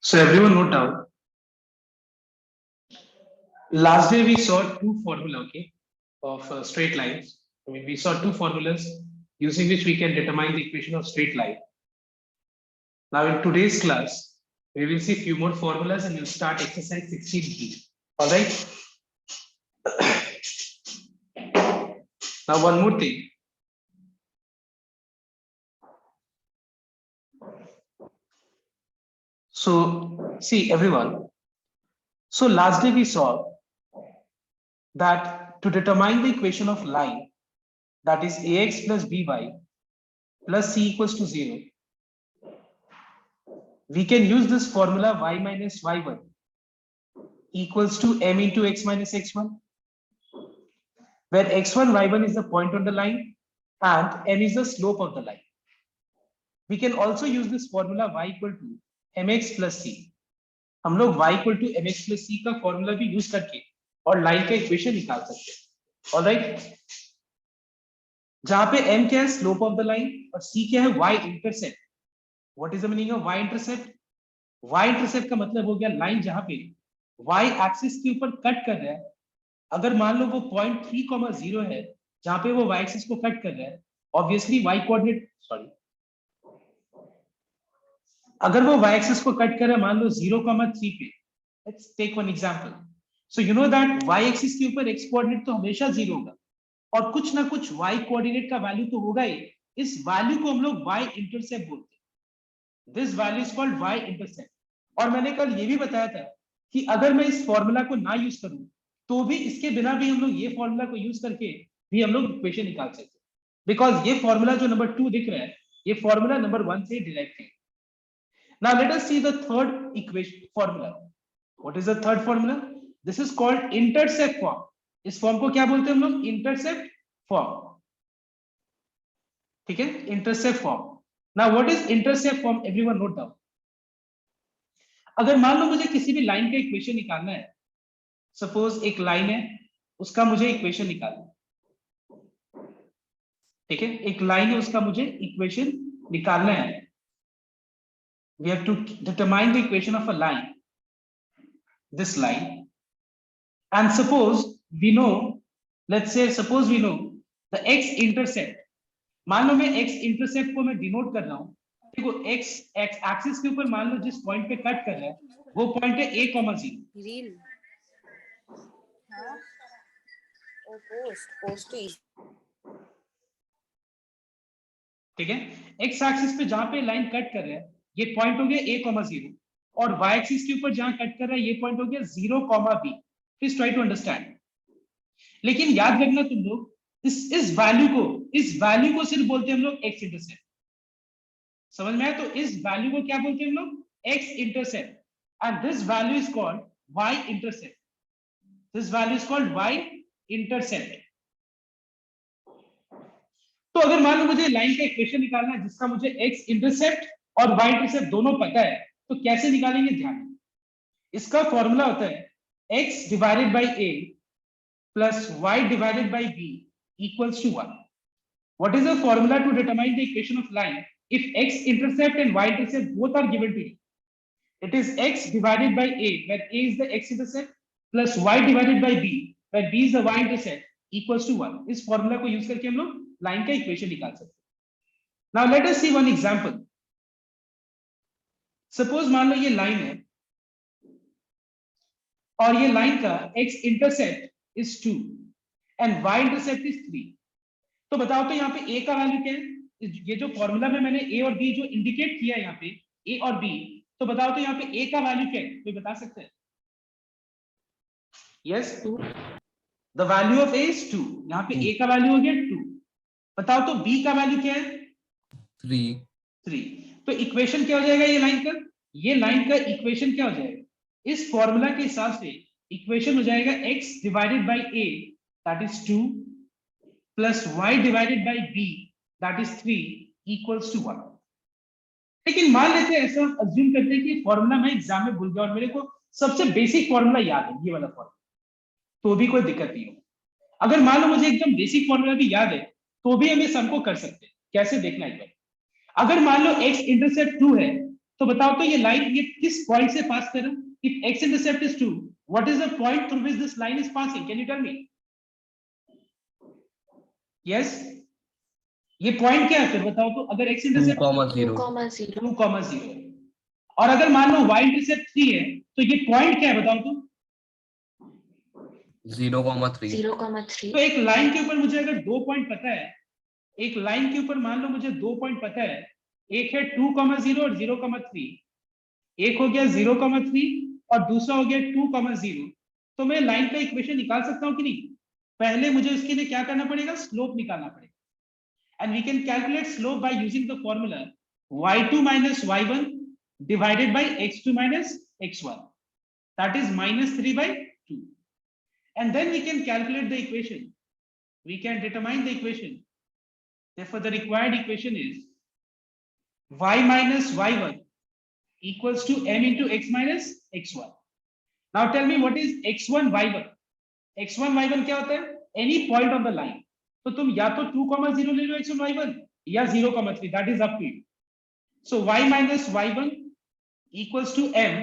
So everyone note down. Last day we saw two formula, okay, of straight lines. I mean, we saw two formulas using which we can determine the equation of straight line. Now in today's class, we will see few more formulas and we'll start exercise 16b. All right. Now one more thing. So see everyone. So last day we saw that to determine the equation of line, that is ax plus by plus c equals to 0, we can use this formula y minus y1 equals to m into x minus x1, where x1, y1 is the point on the line and m is the slope of the line. We can also use this formula y equal to mx plus c. हम लोग y equal to mx plus c का formula भी use करके और line का equation निकाल सकते हैं. ऑलराइट, जहां पे m क्या है, स्लोप ऑफ द लाइन, और c क्या है, y intercept. What is the meaning of y intercept? y intercept का मतलब हो गया लाइन जहां पे y एक्सिस के ऊपर कट कर रहा है. अगर मान लो वो पॉइंट 3,0 है जहां पे वो y एक्सिस को कट कर रहा है, ऑब्वियसली y कोऑर्डिनेट, सॉरी, अगर वो y एक्सिस को कट कर रहा है मान लो 0,3 पे, let's take one example. So you know that y axis के ऊपर x कोऑर्डिनेट तो हमेशा 0 होगा और कुछ ना कुछ y कोऑर्डिनेट का वैल्यू तो होगा ही. इस वैल्यू को हम लोग y इंटरसेप्ट बोलते हैं. This value is called y intercept. और मैंने कल ये भी बताया था कि अगर मैं इस फॉर्मूला को ना यूज करूं तो भी इसके बिना भी हम लोग ये फॉर्मूला को यूज करके भी हम लोग इक्वेशन निकाल सकते हैं, बिकॉज ये फॉर्मूला जो नंबर 2 दिख रहा है ये फॉर्मूला नंबर 1 से डिराइव है. Now let us see the third equation formula. What is the third formula? This is called intercept form. इस फॉर्म को क्या बोलते हैं हम लोग? Intercept form. ठीक है, intercept form. Now what is intercept form? Everyone note down. अगर मान लो मुझे किसी भी लाइन का इक्वेशन निकालना है, सपोज एक लाइन है उसका मुझे इक्वेशन निकालना है. ठीक है, एक लाइन है उसका मुझे इक्वेशन निकालना है. We have to determine the equation of a line, this line, and suppose we know, let's say suppose we know the x intercept. मान लो मैं x intercept को मैं डिनोट कर रहा हूं. देखो x एक्सिस के ऊपर मान लो जिस पॉइंट पे कट कर रहा है वो पॉइंट है a,0. Reel O post is ठीक है, x एक्सिस पे जहां पे लाइन कट कर रहा है ये पॉइंट हो गया a,0 और y एक्सिस के ऊपर जहां कट कर रहा है ये पॉइंट हो गया 0,b. Please try to understand. लेकिन याद रखना तुम लोग इस वैल्यू को सिर्फ बोलते हैं हम लोग x इंटरसेप्ट. समझ में आया? तो इस वैल्यू को क्या बोलते हैं हम लोग? x intercept. And this value is called y intercept. This value is called y intercept. तो अगर मान लो मुझे लाइन का इक्वेशन निकालना है जिसका मुझे x इंटरसेप्ट और y इंटरसेप्ट दोनों पता है, तो कैसे निकालेंगे? ध्यान, इसका फॉर्मूला होता है x divided by a plus y divided by b equals to 1. What is the formula to determine the equation of line if x intercept and y intercept both are given to you? It is x divided by a, where a is the x intercept, plus y divided by b, where b is the y intercept, equals to 1. इस formula को use करके हम लोग line का equation निकाल सकते हैं. Now let us see one example. Suppose मान लो ये लाइन है और ये लाइन का x intercept is 2 and y intercept is 3. तो बताओ तो यहाँ पे a का वैल्यू क्या है? ये जो फॉर्मूला में मैंने a और b जो इंडिकेट किया है यहाँ पे a और b, तो बताओ तो यहाँ पे a का वैल्यू क्या है? कोई बता सकते हैं? Yes, 2. The value of a is 2. यहाँ पे a का वैल्यू हो गया 2. बताओ तो b का वैल्यू क्या है? 3. तो इक्वेशन क्या हो जाएगा ये लाइन का? ये लाइन का इक्वेशन क्या हो जाएगा? इस फॉर्मूला के हिसाब से इक्वेशन हो जाएगा x divided by a that is 2 plus y divided by b that is 3 equals to 1. लेकिन मान लेते हैं, ऐसा अज्यूम करते हैं कि फॉर्मूला मैं एग्जाम में भूल गया और मेरे को सबसे बेसिक फॉर्मूला याद है, ये वाला फॉर्मूला, तो भी कोई दिक्कत नहीं हो. अगर मान लो मुझे एकदम बेसिक फॉर्मूला भी याद है तो भी हम इस सम को कर सकते हैं. कैसे? देखना एक बार. अगर मान लो x इंटरसेप्ट 2 है तो बताओ तो ये लाइन ये किस पॉइंट से पास कर रहा है? If x intercept is 2, what is the point through which this line is passing? Can you tell me? Yes, ये पॉइंट क्या है फिर बताओ तो? अगर x इंटरसेप्ट 2,0. 2,0 और अगर मान लो y इंटरसेप्ट 3 है, तो ये पॉइंट क्या है बताओ तो? 0,3. 0,3. तो एक लाइन के ऊपर मुझे अगर 2 पॉइंट पता है, एक लाइन के ऊपर मान लो मुझे 2 पॉइंट पता है, एक है 2,0 और 0,3, एक हो गया 0,3 और दूसरा हो गया 2,0, तो मैं लाइन का इक्वेशन निकाल सकता हूं कि नहीं? पहले मुझे उसके लिए क्या करना पड़ेगा? स्लोप निकालना पड़ेगा। And we can calculate slope by using the formula y2 minus y1 divided by x2 minus x1, that is -3 by 2. And then we can calculate the equation. We can determine the equation. Therefore, the required equation is y minus y1 equals to m into x minus x1. Now tell me what is x1 y1? x1 y1 क्या होता है? Any point on the line. तो तुम या तो 2,0 ले लो x1 y1 या 0,3, that is up to you. So y minus y1 equals to m,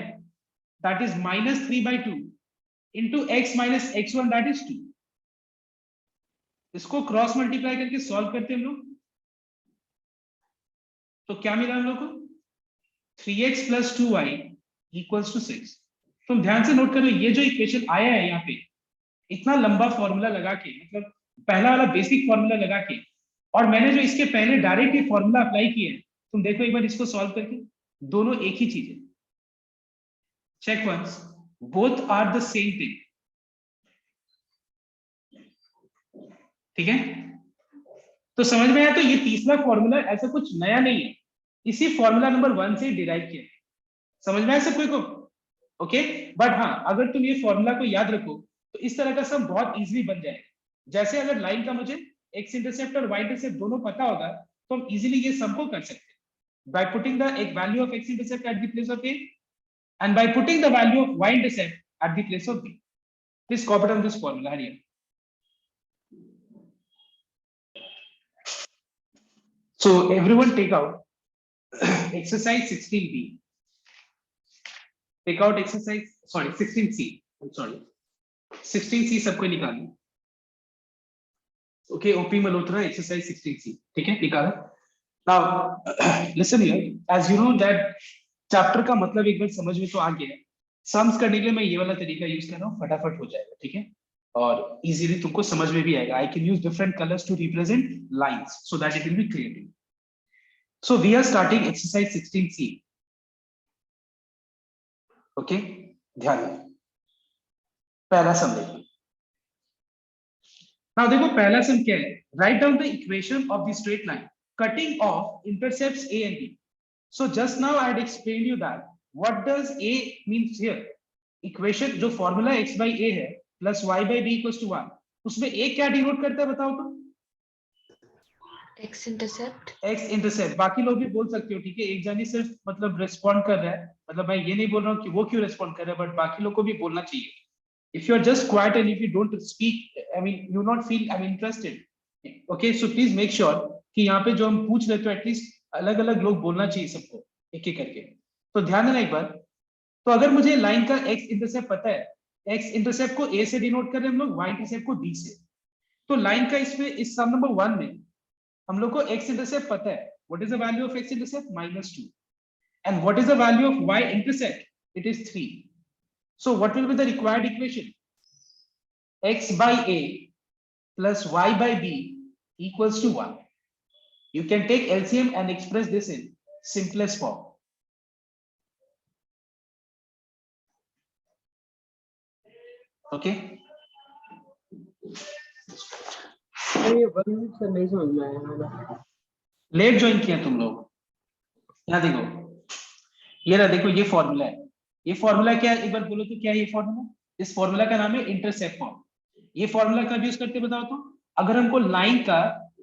that is -3 by 2 into x minus x1, that is 2. इसको क्रॉस मल्टीप्लाई करके सॉल्व करते हैं हम लोग, तो क्या मिला हम लोग को? 3x plus 2y equals to 6. तुम ध्यान से नोट करो, ये जो इक्वेशन आया है यहाँ पे, इतना लंबा फॉर्मूला लगा के, मतलब पहला वाला बेसिक फॉर्मूला लगा के, और मैंने जो इसके पहले डायरेक्ट ये फॉर्मूला अप्लाई किए हैं, तुम देखो एक बार इसको सॉल्व करके, दोनों एक ही चीज है। Check once, both are the same thing. ठीक है, तो समझ में आया? तो ये तीसरा फॉर्मूला ऐसा कुछ नया नहीं है, इसी फॉर्मूला नंबर 1 से डिराइव किया है। समझ में आया सब कोई को? ओके, बट हाँ, अगर तुम ये फॉर्मूला को याद रखो तो इस तरह का सम बहुत इजीली बन जाएगा। जैसे अगर लाइन का मुझे x इंटरसेप्ट और y इंटरसेप्ट दोनों पता होगा, तो हम इजीली ये सम को कर सकते हैं बाय पुटिंग द एक value of x intercept at the place of a and by putting the value of y intercept at the place of b. Please copy down this formula here. So everyone take out exercise 16b. Take out exercise, sorry, 16c. I'm sorry, 16c सबको निकालिए। Okay, OP Malhotra, exercise 16c. ठीक है, निकाला। Now listen here, as you know that chapter का मतलब एक बार समझ में तो आ गया है। सम्स करने के लिए मैं ये वाला तरीका यूज कर रहा हूँ, फटाफट हो जाएगा। ठीक है, और इजीली तुमको समझ में भी आएगा। I can use different colours to represent lines so that it will be clear. So we are starting exercise 16c। Okay, ध्यान दें, पहला सम देखो। नाउ देखो पहला सम क्या है? Write down the equation of the straight line cutting of intercepts a and b. So just now I had explained you that what does a means here. Equation जो formula x by a है plus y by b equals to 1, उसमें a क्या denote करता है बताओ तो? X intercept. x intercept. बाकी लोग भी बोल सकते हो, ठीक है, एक जानी सिर्फ मतलब रिस्पॉन्ड कर रहा है, मतलब मैं ये नहीं बोल रहा हूँ कि वो क्यों रिस्पॉन्ड कर रहा है, बट बाकी लोग को भी बोलना चाहिए। If you are just quiet and if you don't speak, I mean you not feel I'm interested. Okay, so please make sure कि यहाँ पे जो हम पूछ रहे तो एटलीस्ट अलग अलग लोग बोलना चाहिए सबको एक एक करके। तो ध्यान देना एक बार। तो अगर मुझे लाइन का x इंटरसेप्ट पता है, x इंटरसेप्ट को a से डिनोट कर रहे हैं हम लोग, y इंटरसेप्ट को b से, तो लाइन का इसमें इस सम नंबर 1 में हम लोग को x इंटरसेप्ट पता है। What is the value of x intercept? -2। And what is the value of y intercept? It is 3। So what will be the required equation? x by a plus y by b equals to 1. You can take LCM and express this in simplest form. Okay. Late join किया तुम लोग? यहाँ देखो, ये रहा, देखो ये formula है। ये फॉर्मूला क्या है एक बार बोलो तो? क्या है ये फॉर्मूला? इस फॉर्मूला का नाम है इंटरसेप्ट फॉर्म। ये फॉर्मूला कब यूज करते बताओ तो? अगर हमको लाइन का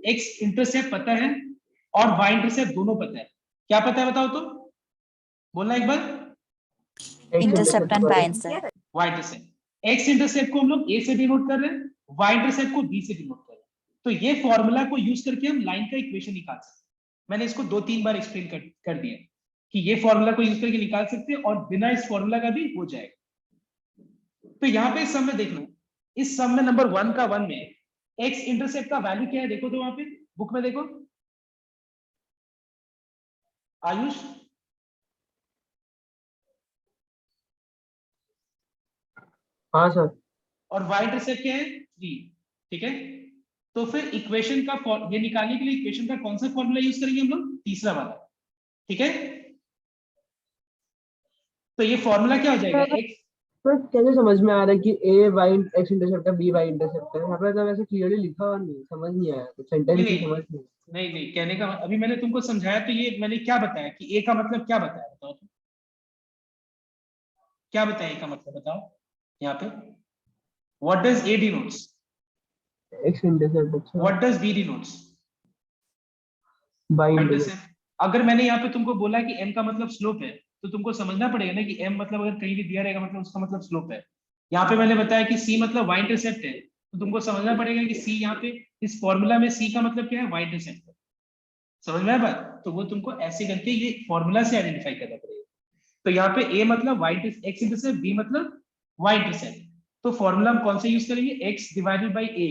x इंटरसेप्ट पता है और y इंटरसेप्ट दोनों पता है। क्या पता है बताओ तो? बोलना एक बार। Intercept and y intercept. y intercept, x intercept को हम लोग a से डिनोट कर रहे हैं, y इंटरसेप्ट को b से डिनोट कर रहे हैं। तो ये फॉर्मूला को यूज करके हम लाइन का इक्वेशन निकाल सकते हैं। मैंने इसको 2-3 बार एक्सप्लेन कर दिया। कि ये फॉर्मूला को यूज करके निकाल सकते हैं और बिना इस फॉर्मूला का भी हो जाएगा। तो यहाँ पे इस सम में देखना, इस सम में नंबर 1 का 1 में एक्स इंटरसेप्ट का वैल्यू क्या है देखो, तो वहां पे बुक में देखो आयुष, हाँ सर। और y इंटरसेप्ट क्या है 3, ठीक है। तो फिर इक्वेशन का ये निकालने के लिए इक्वेशन का कौन सा फॉर्मूला यूज करेंगे हम लोग, तीसरा वाला, ठीक है। तो ये फॉर्मूला क्या हो जाएगा, x, तो कैसे समझ में आ रहा है कि ए वाई एक्स इंटरसेप्ट है, बी वाई इंटरसेप्ट है? यहाँ पे तो वैसे क्लियरली लिखा हुआ नहीं, समझ नहीं आया, तो सेंटेंस नहीं ही नहीं समझ नहीं। नहीं नहीं, कहने का अभी मैंने तुमको समझाया, तो ये मैंने क्या बताया कि ए का मतलब क्या बताया, बताओ तो। क्या बताया ए का मतलब, बताओ यहाँ पे। What does A denotes, X intercept, अच्छा। What does B denotes, by Y intercept. Intercept. अगर मैंने यहाँ पे तुमको बोला कि m का मतलब स्लोप है, तो तुमको समझना पड़ेगा ना कि m मतलब अगर कहीं भी दिया रहेगा मतलब उसका मतलब स्लोप है। यहाँ पे मैंने बताया कि c मतलब y इंटरसेप्ट है, तो तुमको समझना पड़ेगा कि c यहाँ पे इस फॉर्मूला में c का मतलब क्या है, y इंटरसेप्ट है। समझ में आया बात, तो वो तुमको ऐसे करके ये फॉर्मूला से आइडेंटिफाई करना पड़ेगा। तो यहाँ पे a मतलब y x इंटरसेप्ट, b मतलब y इंटरसेप्ट। तो फॉर्मूला हम कौन सा यूज करेंगे, x divided by a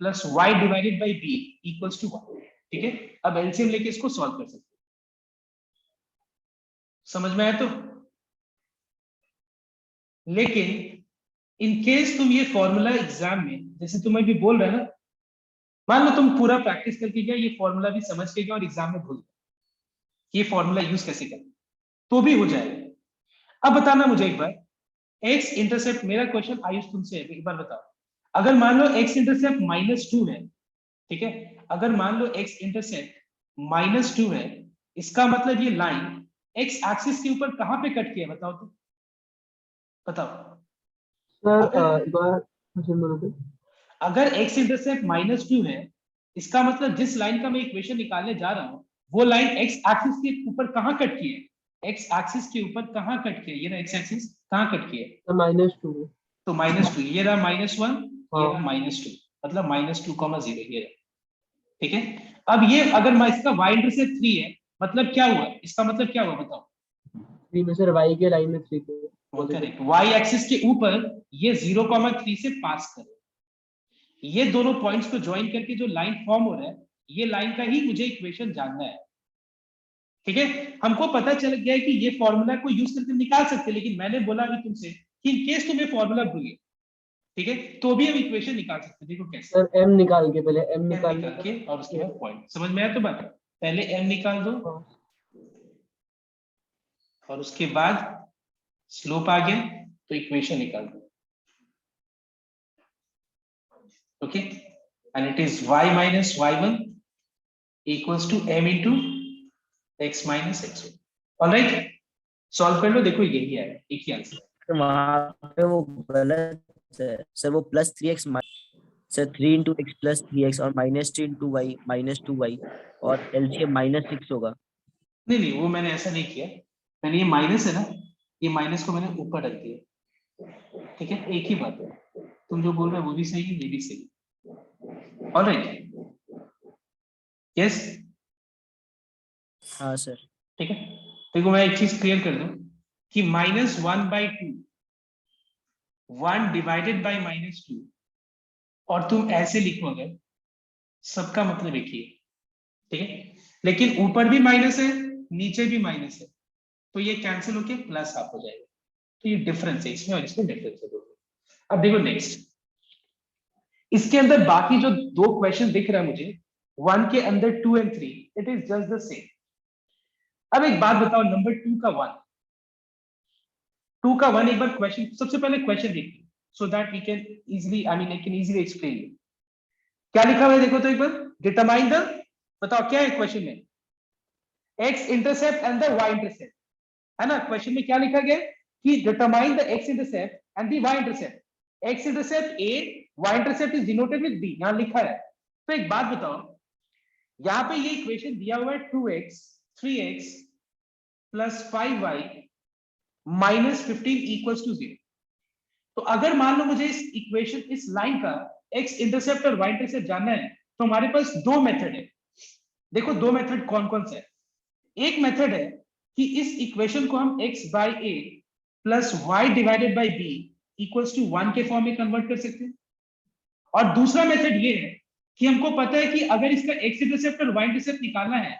plus y divided by b equals to 1, ठीक है। अब एलसीएम लेके इसको सॉल्व कर सकते हैं। समझ में आया तो। लेकिन इन केस तुम ये फॉर्मूला एग्जाम में, जैसे तुम्हें भी बोल रहा है ना, मान लो तुम पूरा प्रैक्टिस करके गया, ये फॉर्मूला भी समझ के गया और एग्जाम में भूल गए ये फॉर्मूला यूज कैसे करना, तो भी हो जाएगा। अब बताना मुझे एक बार, एक्स इंटरसेप्ट, मेरा क्वेश्चन आयुष तुमसे है, एक बार बताओ। अगर मान लो एक्स इंटरसेप्ट -2 है, ठीक है, अगर मान लो एक्स इंटरसेप्ट -2 है, इसका मतलब ये लाइन एक्स एक्सिस के ऊपर कहां पे कट किया है, बताओ तो, बताओ। सर अगर एक बार क्वेश्चन बोलो तो। अगर x इंटरसेप्ट -2 है, इसका मतलब जिस लाइन का मैं इक्वेशन निकालने जा रहा हूं, वो लाइन x एक्सिस के ऊपर कहां कट की है, x एक्सिस के ऊपर कहां कट की है, ये रहा x एक्सिस कहां कट की है, -2। तो -2, ये रहा -1, ये रहा हाँ। -2, मतलब -2,0 ये रहा, ठीक है। अब ये अगर मैं इसका y इंटरसेप्ट 3 है, मतलब क्या हुआ, इसका मतलब क्या हुआ बताओ। 3 में सर वाई के लाइन में 3 पे पॉजिटिव। करेक्ट, y एक्सिस के ऊपर ये 0,3 से पास करो, ये दोनों पॉइंट्स को ज्वाइन करके जो लाइन फॉर्म हो रहा है, ये लाइन का ही मुझे इक्वेशन जानना है, ठीक है। हमको पता चल गया है कि ये फॉर्मूला को यूज करके निकाल सकते हैं, लेकिन मैंने बोला अभी तुमसे कि इन केस तुम्हें फॉर्मूला भूल गए, ठीक है, तो भी हम इक्वेशन निकाल सकते हैं। देखो कैसे, सर एम निकाल के, पहले एम m निकालने निकाल का। के और उसके बाद पॉइंट, समझ में आया तो बात, पहले m निकाल दो हाँ। और उसके बाद स्लोप आ गया तो इक्वेशन निकाल दो, okay, and it is y minus y1 equals to m into x minus x1, alright. Solve कर लो, देखो यही है, एक ही आंसर है। वहां पे वो गलत है सर, वो +3x sir 3 into x plus 3x और -3 इंटू वाई -2y और एलसीएम -6 होगा। नहीं नहीं, वो मैंने ऐसा नहीं किया, मैंने ये माइनस है ना, ये माइनस को मैंने ऊपर रख दिया, ठीक है, एक ही बात है, तुम जो बोल रहे हो वो भी सही है, ये भी सही, ऑलराइट, यस, हाँ सर। ठीक है। देखो मैं एक चीज क्लियर कर दूं कि -1/2 1 डिवाइडेड बाई -2, और तुम ऐसे लिखो अगर, सबका मतलब एक ही है, ठीक है, लेकिन ऊपर भी माइनस है नीचे भी माइनस है, तो ये कैंसिल होके प्लस हाफ हो जाएगा, तो ये डिफरेंस है इसमें और इसमें, डिफरेंस है दोनों। अब देखो नेक्स्ट, इसके अंदर बाकी जो दो क्वेश्चन दिख रहा है मुझे, 1 के अंदर 2 और 3, it is just the same. अब एक बात बताओ, नंबर 2 का 1, 2 का 1 एक बार क्वेश्चन, सबसे पहले क्वेश्चन देखिए, so that we can easily, I mean I can easily explain you. क्या लिखा हुआ है देखो तो एक बार, डिटरमाइन द, बताओ क्या है क्वेश्चन में, X intercept and the Y intercept, है ना। क्वेश्चन में क्या लिखा गया कि determine the X intercept and the Y intercept, X intercept A, Y intercept is denoted with B, यहां लिखा है। तो एक बात बताओ, यहां पे ये इक्वेशन दिया हुआ है 2x 3x plus 5y minus 15 equals to 0। तो अगर मान लो मुझे इस इक्वेशन, इस लाइन का एक्स इंटरसेप्ट और वाई इंटरसेप्ट जानना है, तो हमारे पास दो मेथड है। देखो दो मेथड कौन कौन सा है, एक मेथड है कि इस इक्वेशन को हम x by a plus Y divided by b equals to 1 के फॉर्म में कन्वर्ट कर सकते हैं। और दूसरा मेथड ये है कि हमको पता है कि अगर इसका x इंटरसेप्ट और y इंटरसेप्ट निकालना है,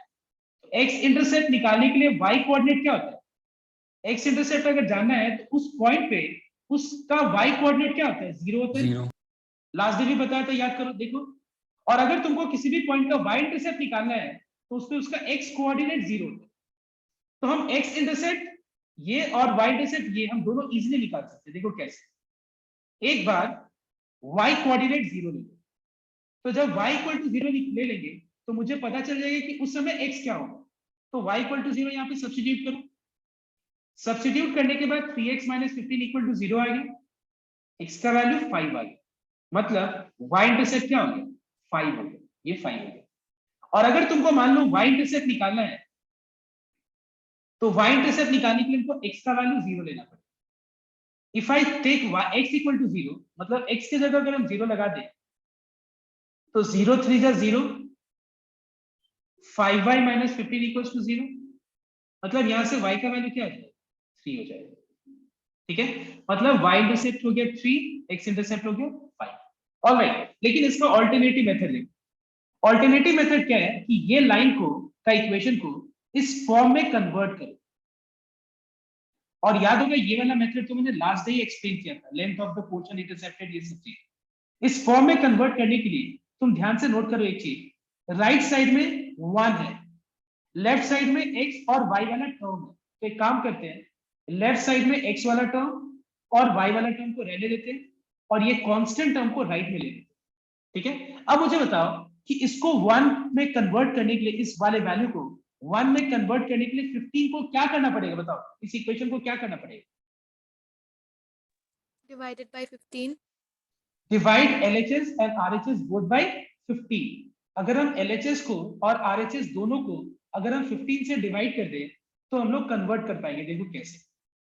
x इंटरसेप्ट निकालने के लिए y कोऑर्डिनेट क्या होता है, x इंटरसेप्ट अगर जानना है तो उस पॉइंट पे उसका y कोऑर्डिनेट क्या होता है, 0 होता है। 0 लास्ट डे भी बताया था, याद करो देखो। और अगर तुमको किसी भी पॉइंट का y इंटरसेप्ट निकालना है तो उसपे उसका x कोऑर्डिनेट 0 होता है। तो हम x इंटरसेप्ट ये और y इंटरसेप्ट ये हम दोनों इजीली निकाल सकते हैं। देखो कैसे, एक बार y कोऑर्डिनेट 0 ले लो, तो जब y इक्वल टू 0 ले लेंगे तो मुझे पता चल जाएगा कि उस समय x क्या होगा। तो y इक्वल टू 0 यहाँ पे सब्स्टिट्यूट करो, सब्स्टिट्यूट करने के बाद 3x माइनस 15 इक्वल टू 0 आ गया, x का वैल्यू 5 आ गया, मतलब y इंटरसेप्ट क्या हो गया, 5 हो गया, ये 5 हो गया। और अगर तुमको मान लो y इंटरसेप्ट निकालना है तो y इंटरसेप्ट निकालने के लिए तुमको x का वैल्यू 0 लेना पड़ेगा। If I take x equal to 0, मतलब x की जगह अगर हम 0 लगा दें तो 0 3 जा 0, 5y माइनस 15 इक्वल्स टू 0, मतलब यहां से y का वैल्यू क्या आ जाएगा, 3 हो जाएगा। ठीक है, मतलब y इंटरसेप्ट हो गया 3, x इंटरसेप्ट हो गया 5। ऑलराइट, लेकिन इसका ऑल्टरनेटिव मेथड देखो। ऑल्टरनेटिव मेथड क्या है कि ये लाइन को का इक्वेशन को इस फॉर्म में कन्वर्ट करो। और याद होगा ये वाला मेथड तो मैंने लास्ट डे ही एक्सप्लेन किया था, length of the portion intercepted, ये सब चीज। इस फॉर्म में कन्वर्ट करने के लिए तुम ध्यान से नोट करो एक चीज, राइट साइड में 1 है, लेफ्ट साइड में x और y वाला टर्म है। तो एक काम करते हैं, लेफ्ट साइड में x वाला टर्म और y वाला टर्म को रहने देते हैं और ये कांस्टेंट टर्म को राइट में ले लेते हैं। ठीक है, अब मुझे बताओ कि इसको 1 में कन्वर्ट करने के लिए, इस वाले वैल्यू को 1 में कन्वर्ट करने के लिए 15 को क्या करना पड़ेगा, बताओ इस इक्वेशन को क्या करना पड़ेगा। Divided by 15. Divide LHS and RHS both by 15। अगर हम LHS को और RHS दोनों को अगर हम 15 से डिवाइड कर दें तो हम लोग कन्वर्ट कर पाएंगे। देखो कैसे,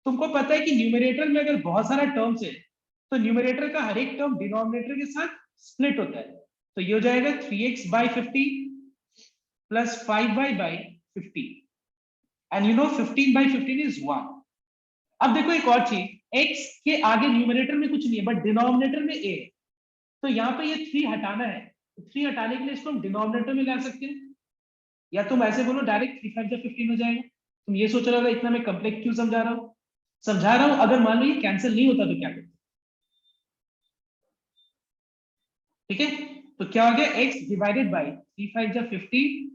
तुमको पता है कि न्यूमरेटर में अगर बहुत सारा टर्म्स है तो न्यूमरेटर का हर एक टर्म डिनोमिनेटर के साथ स्प्लिट होता है। तो ये हो जाएगा 3x by 50 plus 5y by 50 and you know 15 by 15 is 1। अब देखो एक और चीज, x के आगे न्यूमरेटर में कुछ नहीं है बट डिनोमिनेटर में a है, तो यहाँ पे ये 3 हटाना है, तो 3 हटाने के लिए इसको हम डिनोमिनेटर में ला सकते हैं, या तुम ऐसे बोलो डायरेक्ट 3 5 15 हो जाएगा। तुम ये सोच रहे हो इतना मैं कम्प्लेक्स क्यों समझा रहा हूँ, समझा रहा हूँ अगर मान लो ये कैंसिल नहीं होता तो क्या करते। ठीक है, तो क्या हो गया, x डिवाइडेड बाई 3 5 जा 15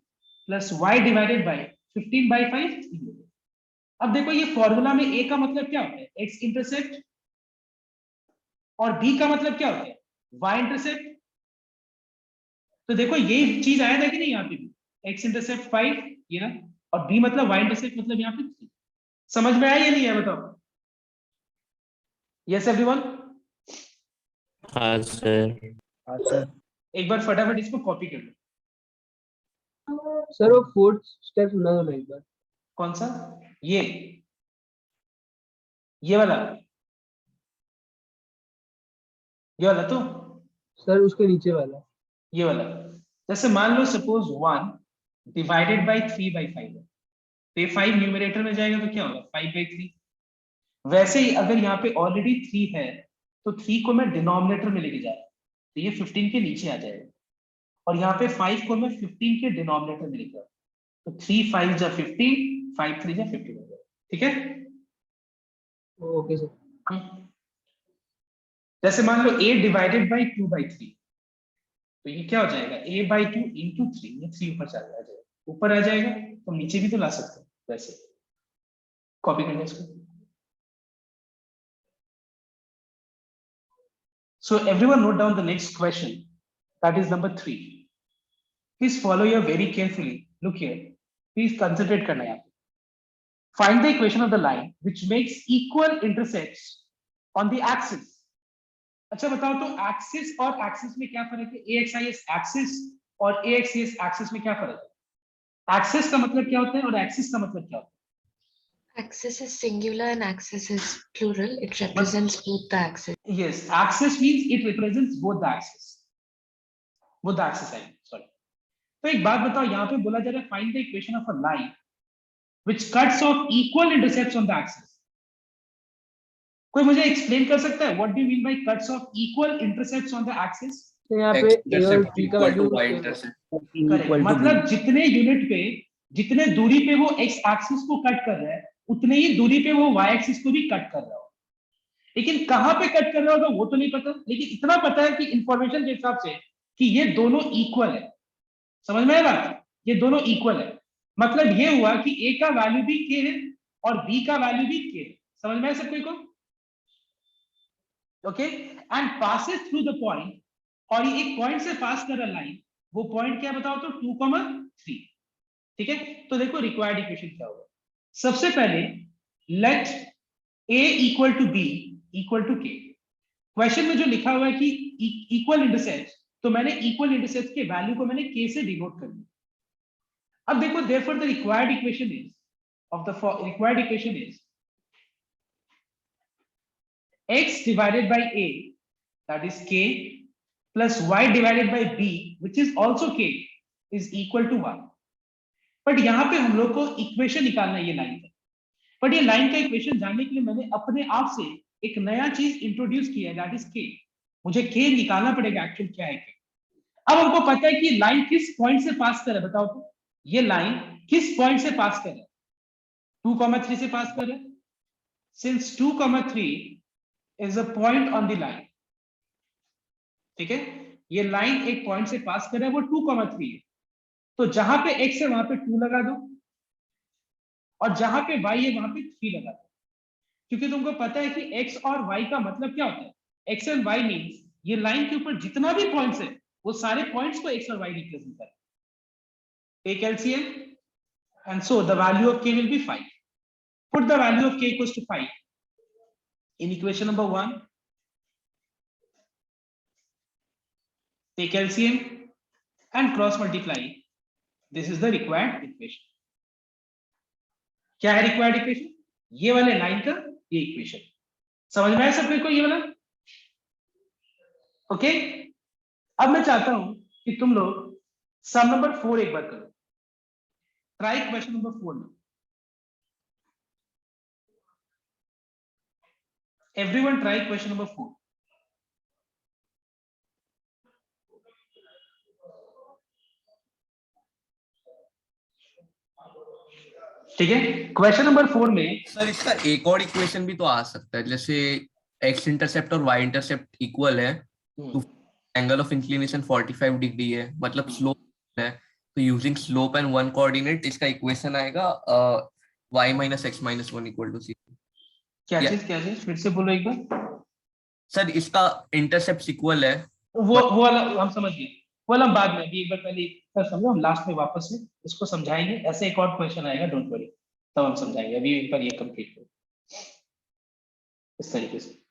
plus y divided by 15 by 5 3 हो गया। अब देखो ये फॉर्मूला में a का मतलब क्या होता है, x इंटरसेप्ट, और b का मतलब क्या होता है, y इंटरसेप्ट। तो देखो ये चीज आया था कि नहीं यहाँ पे भी, x इंटरसेप्ट 5 ये ना, और b मतलब y इंटरसेप्ट मतलब यहाँ पे 3। समझ में आया या नहीं है बताओ। Yes everyone. हाँ सर। हाँ सर। एक बार फटाफट इसको कॉपी कर लो। सर वो फोर्थ स्टेप सुना दो ना एक बार। कौन सा, ये वाला, ये वाला तो सर उसके नीचे वाला। ये वाला। जैसे मान लो सपोज 1 डिवाइडेड बाई 3 बाई 5 है, तो ये 5 न्यूमरेटर में जाएगा तो क्या होगा 5 बाई 3। वैसे ही अगर यहाँ पे ऑलरेडी 3 है तो 3 को मैं डिनोमिनेटर में लेके जा रहा हूँ, तो ये 15 के नीचे आ जाएगा, और यहाँ पे 5 को मैं 15 के डिनोमिनेटर में लेके आ रहा हूँ, तो 3 5 जा 15, 5 3 जा 15 हो जाएगा। ठीक है, ओके सर। जैसे मान लो a डिवाइडेड बाई 2 बाई 3, तो ये क्या हो जाएगा a बाई 2 इंटू 3, ये 3 ऊपर चला जाएगा, ऊपर आ जाएगा, तो हम नीचे भी तो ला सकते हैं, वैसे कॉपी करने इसको। So everyone note down the next question, that is number 3. Please follow here very carefully. Look here, please concentrate करना है यहाँ पे। Find the equation of the line which makes equal intercepts on the axis. अच्छा बताओ तो axis और axis में क्या फर्क है, AXIS एक्सिस और AXIS एक्सिस में क्या फर्क है। एक्सिस का मतलब क्या होता है और एक्सिस का मतलब क्या होता है। Axis is singular and axis is plural. It represents both the axes. Yes, axis means it represents both the axis. Both the axis, sorry. तो एक बात बताओ, यहाँ पे बोला जा रहा है find the equation of a line which cuts off equal intercepts on the axis. कोई मुझे एक्सप्लेन कर सकता है what do you mean by cuts of equal intercepts on the axis? तो यहाँ पे X a और intercept b का equal to value Y intercept. Correct, equal to मतलब जितने यूनिट पे, जितने दूरी पे वो x एक्सिस को कट कर रहा है, उतने ही दूरी पे वो y एक्सिस को भी कट कर रहा हो। लेकिन कहां पे कट कर रहा होगा वो तो नहीं पता, लेकिन इतना पता है कि इंफॉर्मेशन के हिसाब से कि ये दोनों इक्वल है। समझ में आया बात? ये दोनों इक्वल है, मतलब ये हुआ कि a का वैल्यू भी k है और b का वैल्यू भी k है। समझ में आया सब कोई को? Okay, and passes through the point, और ये एक पॉइंट से पास कर रहा लाइन, वो पॉइंट क्या बताओ तो 2,3। ठीक है, तो देखो रिक्वायर्ड इक्वेशन क्या होगा। सबसे पहले let a equal to b equal to k। Question में जो लिखा हुआ है कि इक्वल इंटरसेप्ट, तो मैंने इक्वल इंटरसेप्ट के वैल्यू को मैंने k से डिनोट कर दिया। अब देखो therefore the required equation is x divided by a, that is k, plus y divided by b, which is also k, is equal to 1. But यहाँ पे हम लोग को इक्वेशन निकालना है ये लाइन का। बट ये लाइन का इक्वेशन जानने के लिए मैंने अपने आप से एक नया चीज इंट्रोड्यूस किया है, दैट इज k। मुझे k निकालना पड़ेगा एक्चुअल क्या है k। अब हमको पता है कि लाइन किस पॉइंट से पास कर रहा है, बताओ तो ये लाइन किस पॉइंट से पास कर रहा है? 2,3 से पास कर रहा है। Since 2,3 is a point on the line, ठीक है, ये लाइन एक पॉइंट से पास कर रहा है, वो 2,3 है। तो जहां पे x है वहां पे 2 लगा दो, और जहां पे y है वहां पे 3 लगा दो, क्योंकि तुमको पता है कि x और y का मतलब क्या होता है। x एंड y मींस ये लाइन के ऊपर जितना भी पॉइंट्स है वो सारे पॉइंट्स को x और y रिप्रेजेंट करते हैं। Take LCM and so the value of k will be 5। Put the value of k equals to 5 in equation number 1. Take LCM and cross multiply. This is the required equation. क्या है required equation? ये वाले line का ये equation. समझ में आया सबको को ये वाला? ओके, अब मैं चाहता हूं कि तुम लोग सम नंबर 4 एक बार करो। ट्राई क्वेश्चन नंबर 4 में। Everyone try question number 4. ठीक है, क्वेश्चन नंबर 4 में सर इसका एक और इक्वेशन भी तो आ सकता है, जैसे x इंटरसेप्ट और y इंटरसेप्ट इक्वल है तो एंगल ऑफ इंक्लिनेशन 45 डिग्री है, मतलब स्लोप है, तो using slope and one coordinate इसका इक्वेशन आएगा y - x - 1 = c। क्या चीज फिर से बोलो एक बार। सर इसका इंटरसेप्ट इक्वल है, वो वाला हम समझ गए, वो वाला हम बाद में, अभी एक बार पहले सर समझो, हम लास्ट में वापस से इसको समझाएंगे। ऐसे एक और क्वेश्चन आएगा, डोंट वरी, तब हम समझाएंगे। अभी एक बार ये कंप्लीट करो इस तरीके से।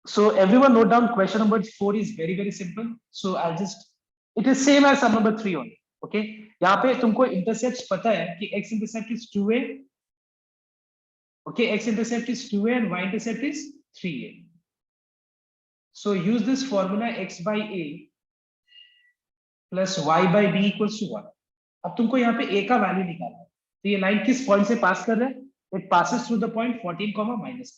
So everyone note down question number 4 is very simple. So I'll just, it is same as sum number 3 only. Okay, यहाँ पे तुमको इंटरसेप्ट पता है कि x intercept is 2a, okay, x intercept is 2a and y intercept is 3a. So use this formula x by a plus y by b equals to 1. अब तुमको यहाँ पे a का वैल्यू निकालना है, तो ये लाइन किस पॉइंट से पास कर रहा है? It passes through the point 14, -3.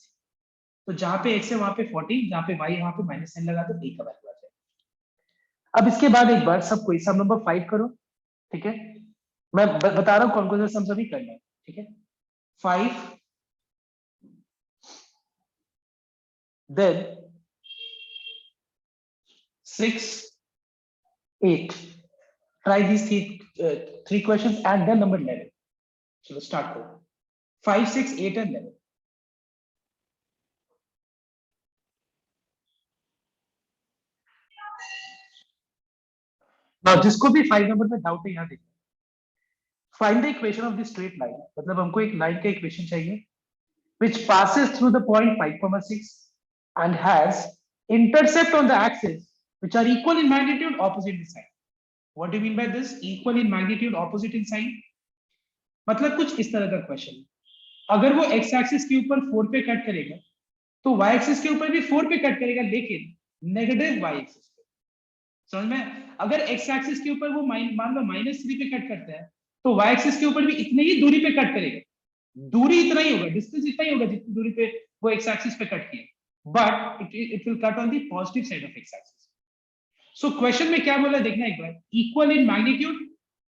तो जहां पे x है वहां पे 14, जहां पे y है वहां पे -10 लगा दो, a का वैल्यू आ जाएगा। अब इसके बाद एक बार सब कोई सम नंबर 5 करो, ठीक है, मैं बता रहा हूँ कौन कौन सा सम सभी करना है, ठीक है। 5, then 6, 8. Try these three questions and then number 11. So let's start with 5, 6, 8 and 11. Now जिसको भी 5 नंबर में डाउट है यहाँ देखिए, find the equation of the straight line, मतलब हमको एक लाइन का इक्वेशन चाहिए which passes through the point 5,6 and has intercept on the axis which are equal in magnitude, opposite in sign. What do you mean by this? Equal in magnitude, opposite in sign. मतलब कुछ इस तरह का question, अगर वो X axis के ऊपर 4 पे कट करेगा तो वाई एक्सिस के ऊपर भी 4 पे कट करेगा, लेकिन नेगेटिव वाई एक्सिस पे। समझ में? अगर एक्स एक्सिस के ऊपर वो मान लो -3 पे कट करता है तो वाई एक्सिस के ऊपर भी इतने ही दूरी पे कट करेगा, दूरी इतना ही होगा, डिस्टेंस इतना ही होगा जितनी दूरी पे वो एक्स एक्सिस पे कट किया, but it will cut on the positive side of X axis. So question में क्या बोला देखना एक बार, equal in magnitude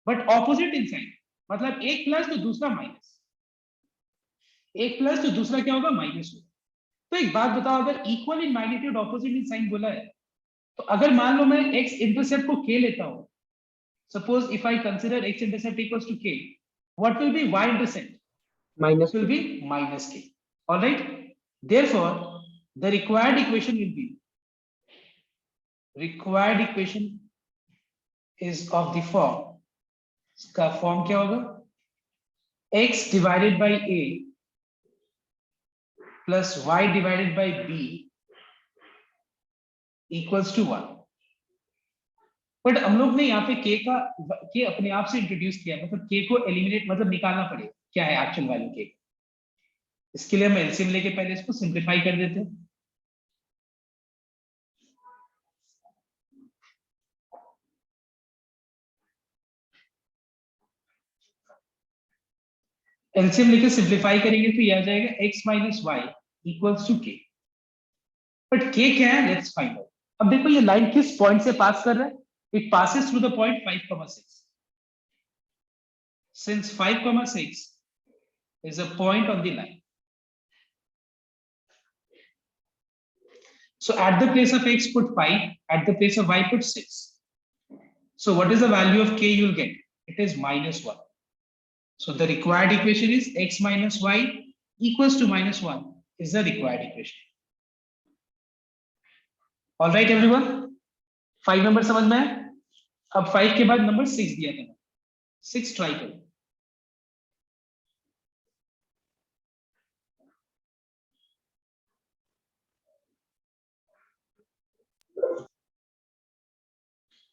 but opposite in sign, मतलब एक प्लस तो दूसरा माइनस, एक प्लस तो दूसरा क्या होगा माइनस होगा। तो एक बात बताओ, अगर equal in magnitude opposite in sign बोला है तो अगर मान लो मैं एक्स इंटरसेप्ट को के लेता हूं, suppose if I consider X intercept equals to K, what will be Y intercept? Minus will be minus k. All right. Therefore, the required equation will be, required equation is of the form, इसका form क्या होगा? x divided by a plus y divided by b equals to 1. But हम लोग ने यहाँ पे k अपने आप से इंट्रोड्यूस किया, मतलब k को एलिमिनेट मतलब निकालना पड़ेगा क्या है एक्चुअल वैल्यू k। इसके लिए हम एलसीएम लेके पहले इसको सिंप्लीफाई कर देते हैं। एलसीएम लेके सिंप्लीफाई करेंगे तो ये आ जाएगा x minus Y equals to K. But k क्या है, लेट्स फाइंड आउट। अब देखो ये लाइन किस पॉइंट से पास कर रहा है, it passes through the point 5,6। Since 5,6 is a point on the line, so at the place of x put 5, at the place of y put 6. So what is the value of k you'll get? It is -1. So the required equation is x minus y equals to -1 is the required equation. All right everyone, 5 number समझ में है? अब 5 के बाद number 6 दिया था, 6 try करो।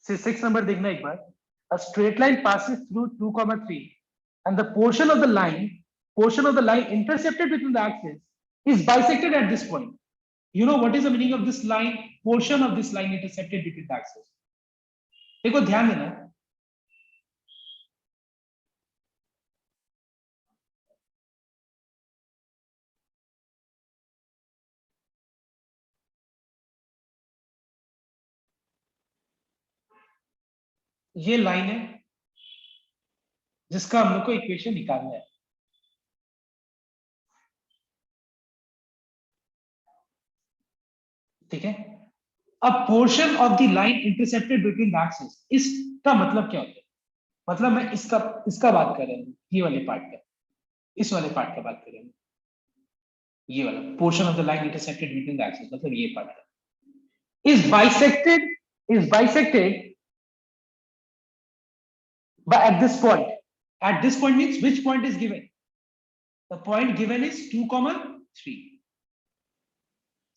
See 6 number देखना एक बार। A straight line passes through 2, 3 and the portion of the line intercepted between the axes is bisected at this point. You know what is the meaning of this line? Portion of this line intercepted between the axes. देखो ध्यान देना, ये line है जिसका हम लोग को equation निकालना है। ठीक है, अब portion of the line intercepted between the axis, इसका मतलब क्या होता है? मतलब मैं इसका बात कर रहा हूं, ये वाले पार्ट का, इस वाले पार्ट का बात कर रहा हूं, ये वाला portion of the line intercepted between the axis, मतलब ये पार्ट का is bisected but at this point means which point is given? The point given is 2, 3.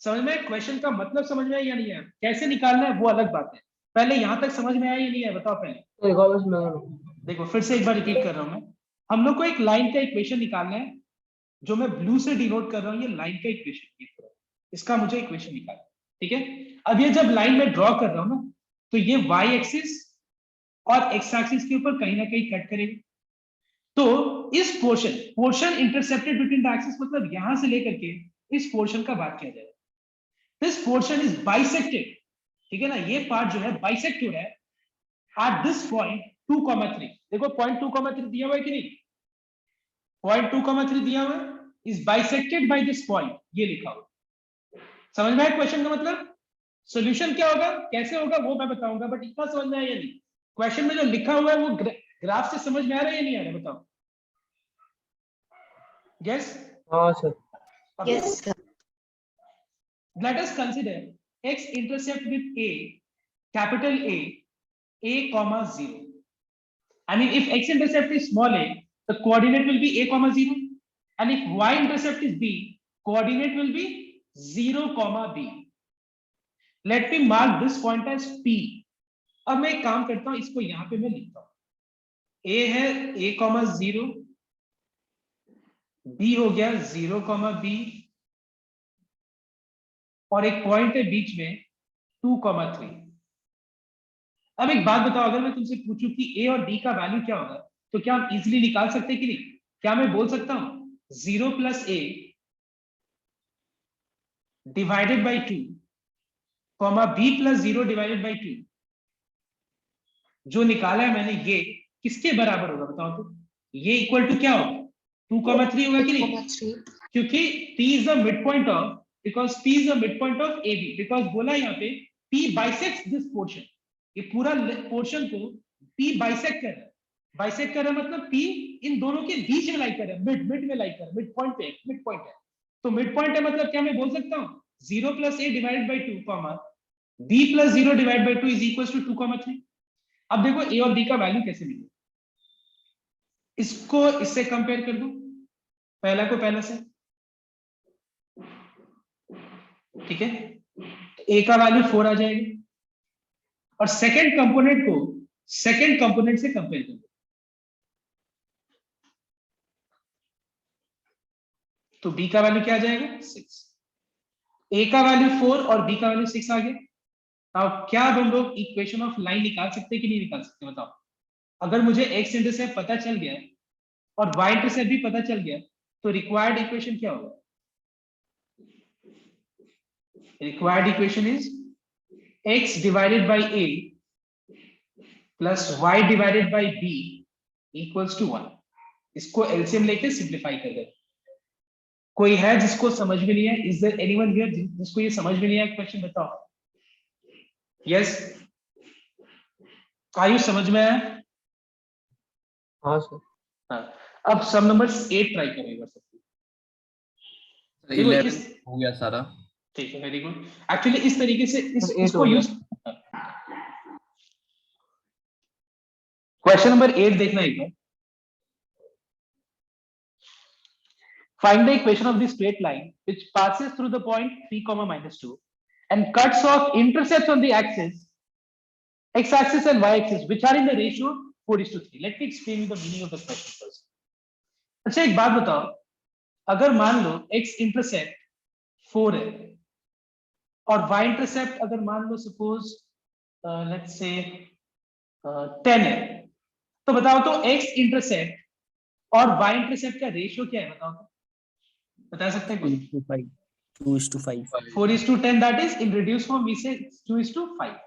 समझ में? क्वेश्चन का मतलब समझ में आया या नहीं आया? कैसे निकालना है वो अलग बात है, पहले यहां तक समझ में आया या नहीं आया बताओ पहले। देखो फिर से एक बार रिपीट कर रहा हूं मैं, हम लोग को एक लाइन का इक्वेशन निकालना है, जो मैं ब्लू से डिनोट कर रहा हूं, ये लाइन का इक्वेशन, इसका मुझे इक्वेशन निकालना है। ठीक है, अब ये जब लाइन में ड्रॉ कर रहा हूं ना, तो ये y एक्सिस और x एक्सिस के ऊपर कहीं ना कहीं कट करेगा, तो इस portion intercepted between the axis, मतलब यहां से लेकर के इस पोर्शन का बात किया जाएगा। दिस पोर्शन इज बाइसेक्टेड, ठीक है ना, ये पार्ट जो है बाइसेक्ट हो रहा है एट दिस पॉइंट 2, 3। देखो पॉइंट 2, 3 दिया हुआ है कि नहीं? पॉइंट 2, 3 दिया हुआ है, is bisected by this point, ये लिखा हुआ। समझ में आया क्वेश्चन का मतलब? सॉल्यूशन क्या होगा, कैसे होगा वो मैं बताऊंगा, बट इतना समझ में आया या नहीं? क्वेश्चन में जो लिखा हुआ है वो ग्राफ से समझ में आ रहा है या नहीं आ रहा बताओ? यस? हाँ sir. Yes, sir. Let us consider x intercept with a, capital A comma 0. I mean, if x intercept is small a, the coordinate will be a comma 0, and if y intercept is b, coordinate will be 0 comma b. Let me mark this point as p. अब मैं एक काम करता हूं, इसको यहां पे मैं लिखता हूं, a है a comma 0, b हो गया 0, b और एक पॉइंट है बीच में 2, 3। अब एक बात बताओ, अगर मैं तुमसे पूछूं कि a और b का वैल्यू क्या होगा, तो क्या हम इजीली निकाल सकते हैं कि नहीं? क्या मैं बोल सकता हूं 0 plus a divided by 2, b plus 0 divided by 2, जो निकाला है मैंने, ये किसके बराबर होगा बताओ तो? ये इक्वल टू क्या होगा? 2, 3 होगा कि नहीं? 3. क्योंकि P is the midpoint of, because P is the midpoint of AB, because बोला यहाँ पे P bisects this portion, ये पूरा पोर्शन को P bisect कर रहा है। बाइसेक्ट कर रहा है मतलब P इन दोनों के बीच में लाई कर रहा है, मिड में लाई कर रहा है, मिड पॉइंट पे, मिड पॉइंट है। तो मिड पॉइंट है मतलब क्या मैं बोल सकता हूँ 0 plus a divided by 2, b plus 0 divide by 2 is equal to 2, 3। अब देखो a और b का वैल्यू कैसे मिलेगा, इसको इससे कंपेयर कर दो, पहला को पहला से, ठीक है? a का वैल्यू 4 आ जाएगा और सेकंड कंपोनेंट को सेकंड कंपोनेंट से कंपेयर कर दो, तो b का वैल्यू क्या आ जाएगा 6, a का वैल्यू 4 और b का वैल्यू 6 आ गया। अब क्या हम लोग इक्वेशन ऑफ लाइन निकाल सकते हैं कि नहीं निकाल सकते बताओ? अगर मुझे x इंटरसेप्ट पता चल गया और y इंटरसेप्ट भी पता चल गया, तो रिक्वायर्ड इक्वेशन क्या होगा? Required equation is x divided by a plus y divided by b equals to 1। इसको एलसीएम लेके सिंप्लीफाई कर दे। कोई है जिसको समझ में नहीं है? इज देयर एनीवन हियर जिसको ये समझ में नहीं आया? क्वेश्चन बताओ। यस, आयुष समझ में आया? हाँ सर। हाँ, अब सम नंबर 8 ट्राई करो एक बार सबको। देखो 11 हो गया सारा। ठीक है, वेरी गुड। एक्चुअली इस तरीके से eight इसको हो गया। यूज, क्वेश्चन नंबर 8 देखना एक बार। Find the equation of the straight line which passes through the point 3, -2 and cuts off intercepts on the axis x-axis and y-axis which are in the ratio 4:3. Let me explain you the meaning of the question first. अच्छा एक बात बताओ, अगर मान लो x intercept 4 है और y intercept अगर मान लो सपोज लेट्स से 10 है, तो बताओ तो x इंटरसेप्ट और y इंटरसेप्ट का रेशियो क्या है बताओ तो? बता सकते हैं कोई? 2:5, 2:5। 4:10, that is in reduced form we say 2:5।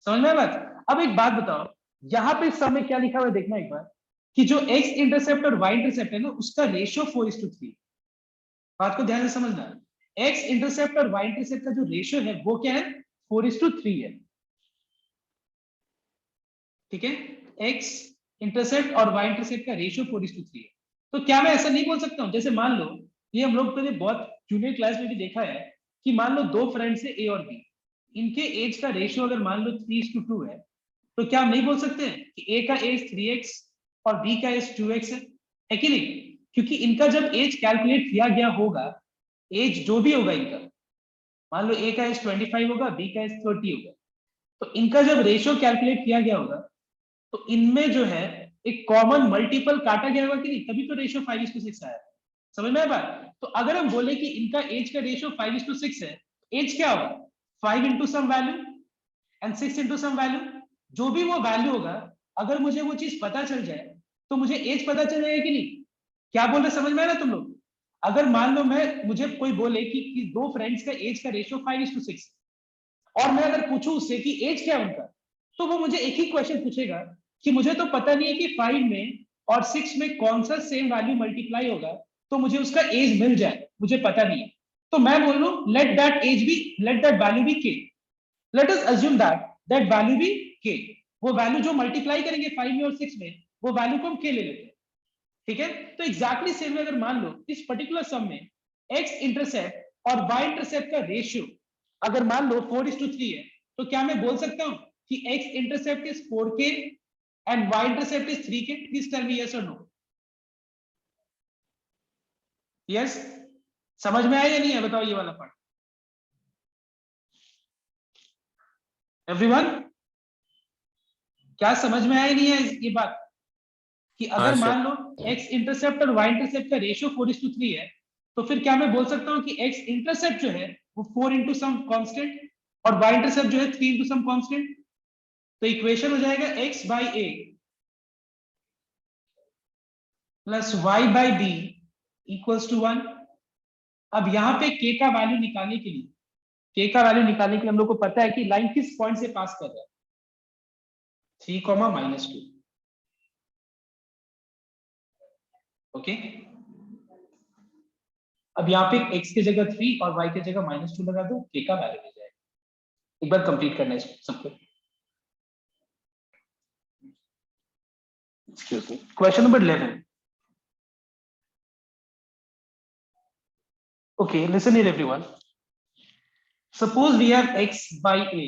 समझ में आया बात? अब एक बात बताओ, यहाँ पे सब में क्या लिखा हुआ है देखना एक बार, कि जो x इंटरसेप्ट और y इंटरसेप्ट है ना, उसका रेशियो 4:3। बात को ध्यान से समझना, x इंटरसेप्ट और y इंटरसेप्ट का जो रेशियो है वो क्या है? 4:3 है, ठीक है? x इंटरसेप्ट और y इंटरसेप्ट का रेशियो 4:3 है। तो क्या मैं ऐसा नहीं बोल सकता हूँ, जैसे मान लो ये हम लोग पहले बहुत जूनियर क्लास में भी देखा है कि मान लो दो फ्रेंड्स है a और b, इनके एज का रेशियो अगर मान लो 3:2 है, तो क्या हम नहीं बोल सकते हैं कि a का एज 3x और b का एज 2x है कि नहीं? क्योंकि इनका जब एज कैलकुलेट किया गया होगा, एज जो भी होगा इनका, मान लो a का एज 25 होगा, b का एज 30 होगा, तो इनका जब रेशियो कैलकुलेट किया गया होगा, तो इनमें जो है एक कॉमन मल्टीपल काटा गया होगा कि नहीं, तभी तो रेशियो 5:6 आया। समझ में आया बात? तो अगर हम बोले कि इनका एज का रेशियो 5:6 है, एज क्या होगा? 5 into some value and 6 into some value, जो भी वो वैल्यू होगा, अगर मुझे वो चीज पता चल जाए तो मुझे एज पता चल जाएगा कि नहीं? क्या बोल रहे, समझ में आ रहा है तुम लोग? अगर मान लो मुझे कोई बोले कि दो फ्रेंड्स का एज का रेशियो 5:6 और मैं अगर पूछूं उससे कि एज क्या है उनका, तो वो मुझे एक ही क्वेश्चन पूछेगा कि मुझे तो पता नहीं है कि 5 में और 6 में कौन सा सेम वैल्यू मल्टीप्लाई होगा तो मुझे उसका एज मिल जाए, मुझे पता नहीं है। तो मैं बोल लूं let that value be k, let us assume that value be k, वो वैल्यू जो मल्टीप्लाई करेंगे 5 में और 6 में, वो वैल्यू को हम k ले लेते हैं, ठीक है? तो एग्जैक्टली सेम अगर मान लो इस पर्टिकुलर सम में x इंटरसेप्ट और y इंटरसेप्ट का रेशियो अगर मान लो 4:3 है, तो क्या मैं बोल सकता हूं कि x intercept is 4k and y intercept is 3k? Please tell me yes और नो। यस, समझ में आया या नहीं है बताओ ये वाला पार्ट? एवरीवन, क्या समझ में आया नहीं है ये बात कि अगर हाँ, मान लो x इंटरसेप्ट और y इंटरसेप्ट का रेशियो 4:3 है, तो फिर क्या मैं बोल सकता हूँ कि x इंटरसेप्ट जो है वो 4 into सम कांस्टेंट और y इंटरसेप्ट जो है 3 into सम कांस्टेंट। तो इक्वेशन हो जाएगा x by a plus y by b equals to 1। अब यहाँ पे k का वैल्यू निकालने के लिए हम लोग को पता है कि लाइन किस पॉइंट से पास कर रहा है, 3, -2। ओके, अब यहाँ पे x की जगह 3 और y की जगह -2 लगा दो, k का वैल्यू मिल जाएगा। एक बार कंप्लीट करना है सबको। Excuse me, question number 11। Okay, listen here everyone. Suppose we have x by a,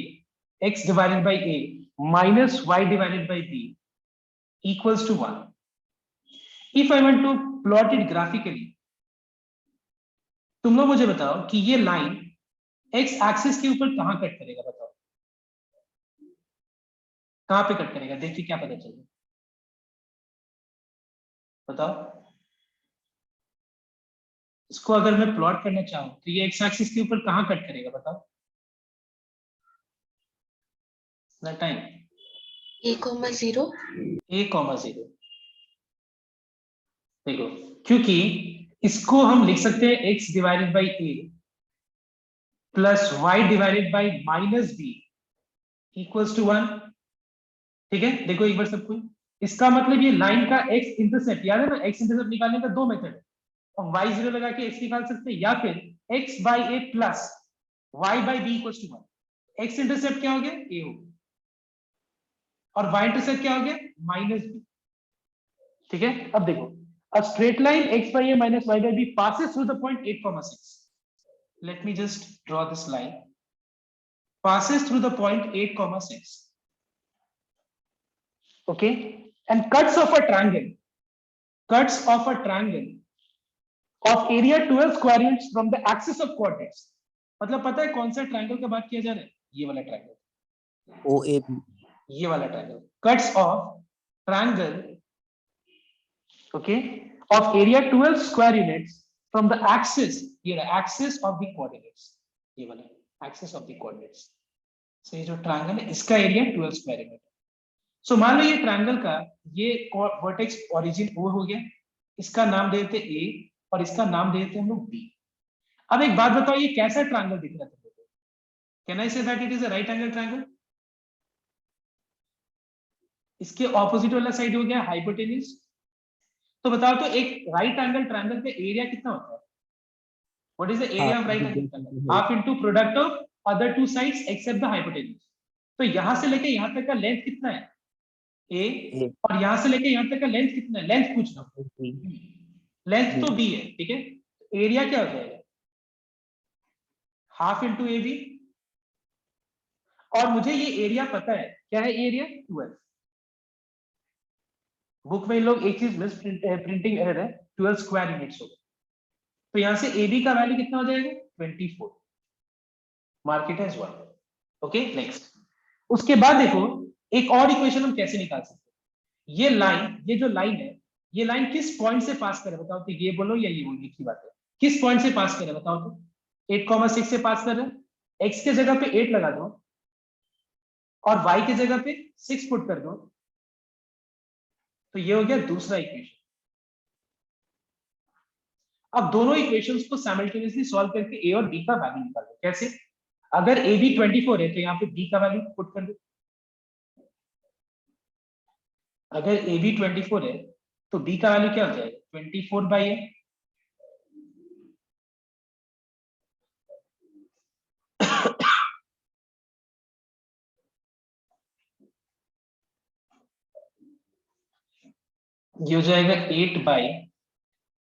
x divided by a minus y divided by b equals to 1. If I want to plot it graphically, तुम लोग मुझे बताओ कि ये line x axis के ऊपर कहां cut करेगा, बताओ कहां पे कट करेगा, देखिए क्या पता चलेगा, बताओ। इसको अगर मैं प्लॉट करना चाहूं तो ये x एक्सिस के ऊपर कहां कट करेगा, बताओ। Time A, 0. a,0 देखो, क्योंकि इसको हम लिख सकते हैं x divided by a plus y divided by -b equals to 1। ठीक है, देखो एक बार सबको, इसका मतलब ये लाइन का x इंटरसेप्ट, याद है ना, x इंटरसेप्ट निकालने का दो मेथड है, और y0 लगा के x निकाल सकते हैं, या फिर x by a plus y by b equals to 1। x intercept क्या हो गया, a हो गया, और y इंटरसेप्ट क्या हो गया, -b। ठीक है, अब देखो, a straight line x by a minus y by b passes through the point 8,6. Let me just draw this line. Passes through the point 8,6. Okay, and cuts of a triangle of area 12 square units from the axis of coordinates. मतलब पता है कौन सा triangle का बात किया जा रहा है, ये वाला ट्रायंगल, OAB, ये वाला triangle, cuts of triangle, okay, of area 12 square units from the axis, ये रहा axis of the coordinates, ये वाला axis of the coordinates। so ये जो ट्रायंगल है इसका एरिया 12 स्क्वायर यूनिट। सो मान लो ये ट्रायंगल का ये वर्टेक्स ओरिजिन O हो गया, इसका नाम दे देते A और इसका नाम दे देते हम लोग B। अब एक बात बताओ, ये कैसा ट्रायंगल दिख रहा है तुम लोगों को? Can I say that it is a right angle triangle? इसके ऑपोजिट वाला साइड हो गया हाइपोटेन्यूज। तो बताओ तो एक राइट एंगल ट्रायंगल का एरिया कितना होता है? What is the area of right angle triangle? Half into product of other two sides except the hypotenuse. तो यहां से लेके यहां तक का लेंथ कितना है, a, और यहां से लेके यहां तक का लेंथ कितना है, लेंथ पूछ लो, लेंथ तो b है। ठीक है, एरिया क्या हो जाएगा, हाफ इनटू ए बी, और मुझे ये एरिया पता है, क्या है एरिया, 12। बुक में इन लोग एक चीज मिस प्रिंटिंग एरर है, 12 स्क्वायर यूनिट्स होगा। तो यहां से ए बी का वैल्यू कितना हो जाएगा, 24। मार्केट है 1। Okay, next. उसके बाद देखो एक और इक्वेशन हम कैसे निकाल सकते हैं, ये लाइन, ये जो लाइन है, ये लाइन किस पॉइंट से पास करे, बताओ तो, ये बोलो या ये बोलो, एक ही बात है, किस पॉइंट से पास करे बताओ तो। 8,6 से पास कर रहे हैं, x के जगह पे 8 लगा दो और y की जगह पे 6 पुट कर दो, तो ये हो गया दूसरा इक्वेशन। अब दोनों इक्वेशंस को साइमल्टेनियसली सॉल्व करके a और b का वैल्यू निकाल दो। कैसे? अगर a b 24 है तो यहाँ पे b का वैल्यू पुट कर दो। अगर a b 24 है तो b का वैल्यू क्या हो जाएगा, 24 बाई a। ये हो जाएगा 8 by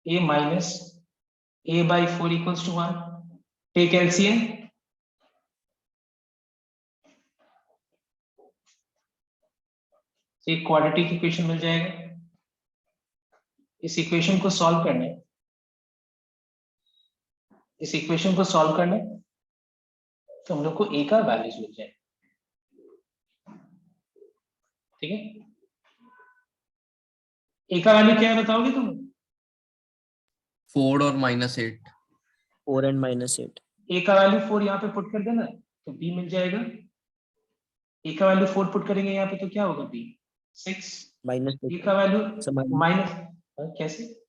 a minus a by 4 equals to 1। Take LCM, एक क्वाड्रेटिक इक्वेशन मिल जाएगा। इस इक्वेशन को सॉल्व करना है, इस इक्वेशन को सॉल्व करना है तो हम लोग को a का वैल्यूज मिल जाएगा। ठीक है, ए का वैल्यू क्या है बताओगे तुम? 4 और -8। 4 and -8. ए का वैल्यू 4 यहाँ पे पुट कर देना तो बी मिल जाएगा। ए का वैल्यू 4 पुट करेंगे यहाँ पे तो क्या होगा? बी 6। -6. ए का वैल्यू सर minus- माइनस कैसे?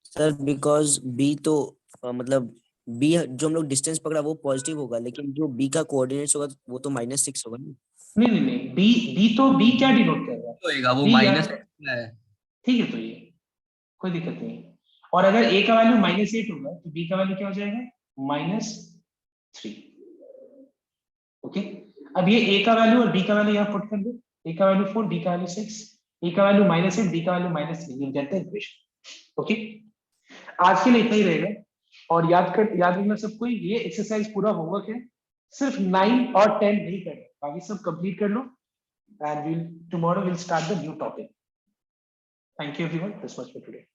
सर बिकॉज बी तो मतलब बी जो हम लोग डिस्टेंस पकड़ा वो पॉजिटिव होगा, लेकिन जो बी का कोऑर्डिनेट्स होगा वो तो -6 होगा ना। नहीं नहीं नहीं, बी क्या डिनोट कर रहा है? होएगा वो B माइनस यार- है। ठीक है, तो ये कोई दिक्कत नहीं है। और अगर ए का वैल्यू -8 होगा तो बी का वैल्यू क्या हो जाएगा? -3। ओके, अब ये ए का वैल्यू और बी का वैल्यू यहाँ पुट कर दो। ए का वैल्यू 4, बी का वैल्यू 6, ए का वैल्यू -8, बी का वैल्यू -3, ये कहते हैं इक्वेशन। ओके, आज के लिए इतना ही रहेगा। और याद रखना सबको, ये एक्सरसाइज पूरा होमवर्क है, सिर्फ 9 और 10 नहीं करना, बाकी सब कंप्लीट कर लो and tomorrow will start the new topic. Thank you everyone, this much for today.